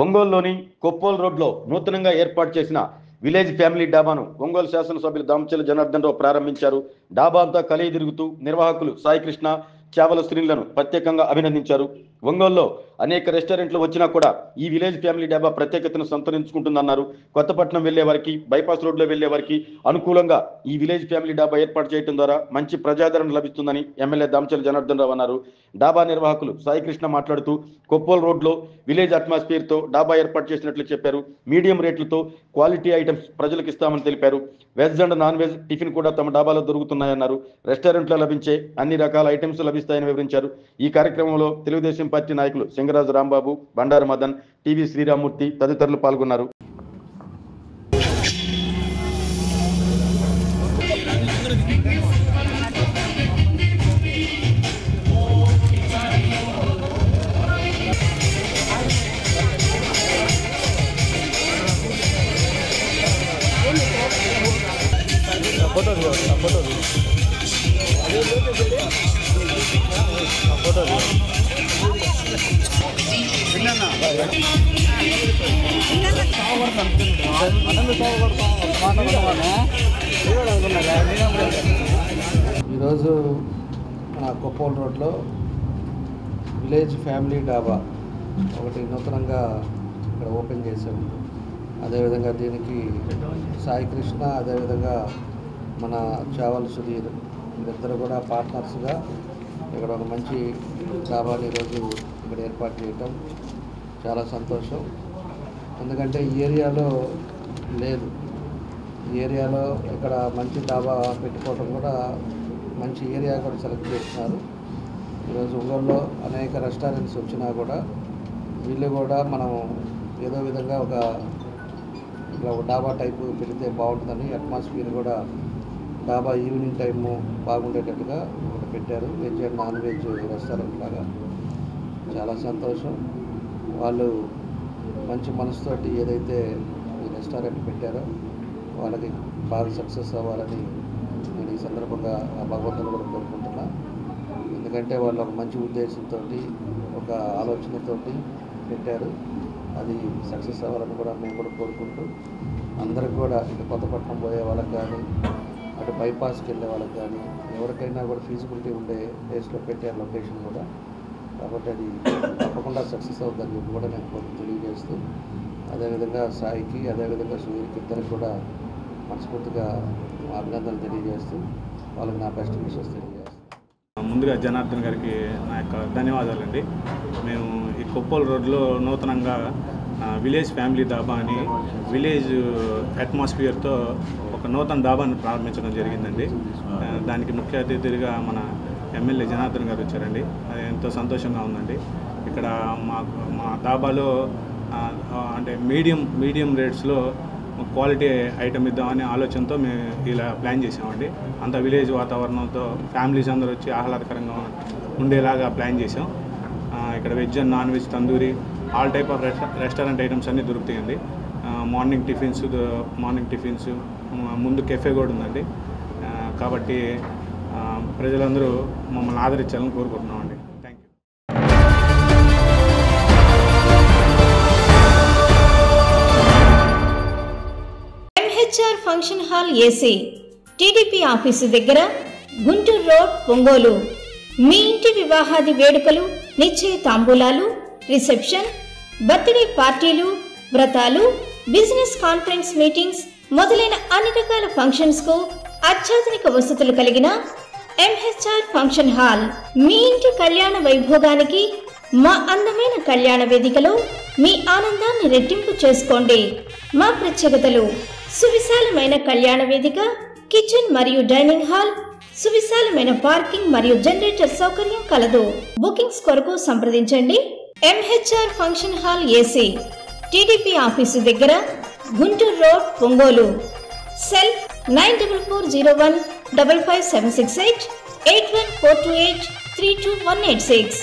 ఒంగోలులోని కొప్పోల్ రోడ్లో నూతనంగా ఏర్పాటు చేసిన విలేజ్ ఫ్యామిలీ డాబాను ఒంగోలు శాసనసభ్యులు దామచర్ల జనార్దన్ రావు ప్రారంభించారు. డాబా అంతా కలిగి తిరుగుతూ నిర్వాహకులు సాయికృష్ణ, చావల శ్రీలను ప్రత్యేకంగా అభినందించారు. ఒంగోలులో అనేక రెస్టారెంట్లు వచ్చినా కూడా ఈ విలేజ్ ఫ్యామిలీ డాబా ప్రత్యేకతను సంతరించుకుంటుందన్నారు. కొత్తపట్నం వెళ్లే వారికి, బైపాస్ రోడ్లో వెళ్లే వారికి అనుకూలంగా ఈ విలేజ్ ఫ్యామిలీ డాబా ఏర్పాటు చేయడం ద్వారా మంచి ప్రజాదరణ లభిస్తుందని ఎమ్మెల్యే దామచర్ల జనార్దన్ రావు అన్నారు. డాబా నిర్వాహకులు సాయికృష్ణ మాట్లాడుతూ కొప్పోల్ రోడ్లో విలేజ్ అట్మాస్ఫియర్తో డాబా ఏర్పాటు చేసినట్లు చెప్పారు. మీడియం రేట్లతో క్వాలిటీ ఐటమ్స్ ప్రజలకు ఇస్తామని తెలిపారు. Veg and non veg tiffin కూడా తమ డాబాలో దొరుకుతున్నాయన్నారు. రెస్టారెంట్లో లభించే అన్ని రకాల ఐటమ్స్ లభిస్తాయని వివరించారు. ఈ కార్యక్రమంలో తెలుగుదేశం పార్టీ నాయకులు సింగరాజు రాంబాబు, బండారు మదన్, టీవీ శ్రీరామూర్తి తదితరులు పాల్గొన్నారు. ఈరోజు మన కొప్పోల్ రోడ్లో విలేజ్ ఫ్యామిలీ డాబా ఒకటి నూతనంగా ఇక్కడ ఓపెన్ చేసాము. అదేవిధంగా దీనికి సాయికృష్ణ, అదేవిధంగా మన చావల్ సుధీర్ వీరిద్దరు కూడా పార్ట్నర్స్గా ఇక్కడ ఒక మంచి డాబాని ఈరోజు ఇక్కడ ఏర్పాటు చేయటం చాలా సంతోషం. ఎందుకంటే ఈ ఏరియాలో లేదు, ఈ ఏరియాలో ఇక్కడ మంచి డాబా పెట్టుకోవడం కూడా మంచి ఏరియా కూడా సెలెక్ట్ చేస్తున్నారు. ఈరోజు ఒంగోలులో అనేక రెస్టారెంట్స్ వచ్చినా కూడా వీళ్ళు కూడా మనం ఏదో విధంగా ఒక డాబా టైపు పెడితే బాగుంటుందని అట్మాస్ఫియర్ కూడా డాబా ఈవినింగ్ టైము బాగుండేటట్టుగా ఒకటి పెట్టారు. Veg and non veg restaurant లాగా చాలా సంతోషం. వాళ్ళు మంచి మనసుతోటి ఏదైతే ఈ రెస్టారెంట్ పెట్టారో వాళ్ళకి బాగా సక్సెస్ అవ్వాలని నేను ఈ సందర్భంగా ఆ భగవంతుని కూడా కోరుకుంటున్నా. ఎందుకంటే వాళ్ళు ఒక మంచి ఉద్దేశంతో, ఒక ఆలోచనతోటి పెట్టారు. అది సక్సెస్ అవ్వాలని కూడా మేము కూడా కోరుకుంటూ, అందరికి కూడా ఇటు కొత్తపట్నం పోయే వాళ్ళకి కానీ, అటు బైపాస్కి వెళ్ళే వాళ్ళకి కానీ, ఎవరికైనా కూడా ఫీజిబిలిటీ ఉండే ప్లేస్లో పెట్టారు లొకేషన్ కూడా. కాబట్టి అది తప్పకుండా సక్సెస్ అవుతుందని చెప్పి కూడా నేను తెలియజేస్తూ, అదేవిధంగా సాయికి, అదేవిధంగా సూర్యకి ఇద్దరికి కూడా మనస్ఫూర్తిగా అభినందనలు తెలియజేస్తూ వాళ్ళకి నా బెస్ట్ విషెస్ తెలియజేస్తాను. ముందుగా జనార్దన్ గారికి నా యొక్క ధన్యవాదాలండి. మేము ఈ కొప్పోల్ రోడ్లో నూతనంగా విలేజ్ ఫ్యామిలీ డాబా అని విలేజ్ అట్మాస్ఫియర్తో ఒక నూతన డాబాను ప్రారంభించడం జరిగిందండి. దానికి ముఖ్య అతిథిగా మన ఎమ్మెల్యే జనార్దన్ గారు వచ్చారండి. అది ఎంతో సంతోషంగా ఉందండి. ఇక్కడ మా డాబాలో అంటే మీడియం రేట్స్లో క్వాలిటీ ఐటమ్ ఇద్దామనే ఆలోచనతో మేము ఇలా ప్లాన్ చేసామండి. అంత విలేజ్ వాతావరణంతో ఫ్యామిలీస్ అందరూ వచ్చి ఆహ్లాదకరంగా ఉండేలాగా ప్లాన్ చేసాం. ఇక్కడ veg and non veg, tandoori, all type of restaurant items అన్నీ దొరుకుతాయండి. మార్నింగ్ టిఫిన్స్ ముందు కెఫే కూడా ఉందండి. కాబట్టి ప్రజలందరూ మమ్మల్ని ఆదరించాలని కోరుకుంటున్నామండి. Thank you. MHR function hall AC, TDP office దగ్గర, గుంటూరు రోడ్, ఒంగోలు. మీ ఇంటి వివాహాది వేడుకలు, నిశ్చయ తాంబూలాలు, రిసెప్షన్, బర్త్డే పార్టీలు, వ్రతాలు, బిజినెస్ కాన్ఫరెన్స్ మీటింగ్స్ మొదలైన అన్ని రకాల ఫంక్షన్స్ కు అత్యాధునిక వసతులు కలిగిన ఎంహెచ్ఆర్ ఫంక్షన్ హాల్ మీ ఇంటి కళ్యాణ వైభోగానికి మా అందమైన కళ్యాణ వేదికలో మీ ఆనందాన్ని రెట్టింపు చేసుకోండి. మా ప్రత్యేకతలు: సువిశాలమైన కళ్యాణ వేదిక, కిచెన్ మరియు డైనింగ్ హాల్, సువిశాలమైన పార్కింగ్ మరియు జనరేటర్ సౌకర్యం కలదు. బుకింగ్స్ కొరకు సంప్రదించండి. MHR function hall AC, TDP office దగ్గర, గుంటూరు రోడ్, ఒంగోలు. సెల్ 9440155768 8142832186.